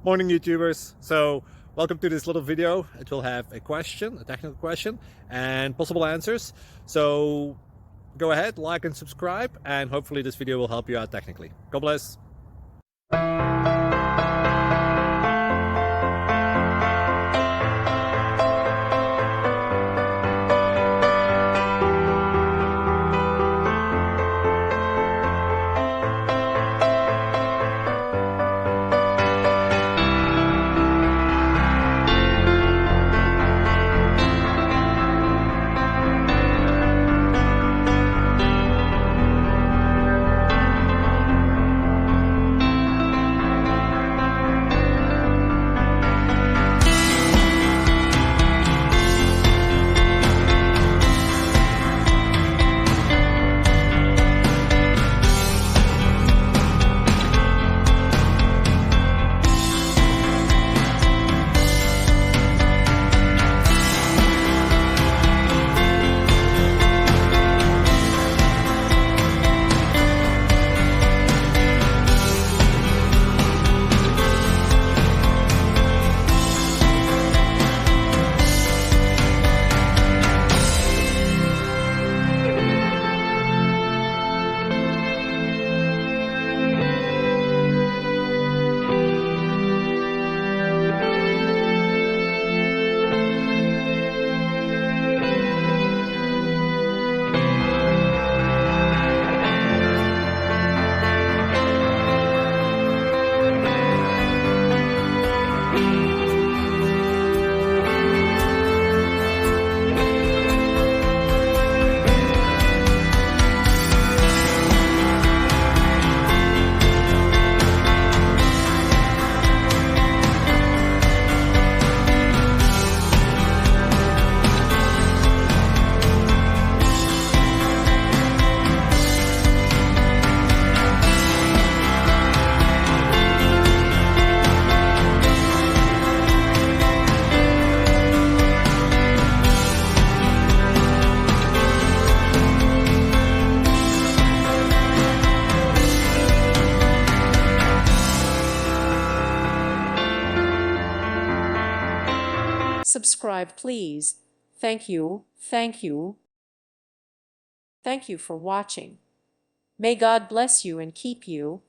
Morning YouTubers. So welcome to this little video. It will have a question, a technical question, and possible answers. So go ahead, like and subscribe, and hopefully this video will help you out technically. God bless. Subscribe, please. Thank you, thank you. Thank you for watching. May God bless you and keep you.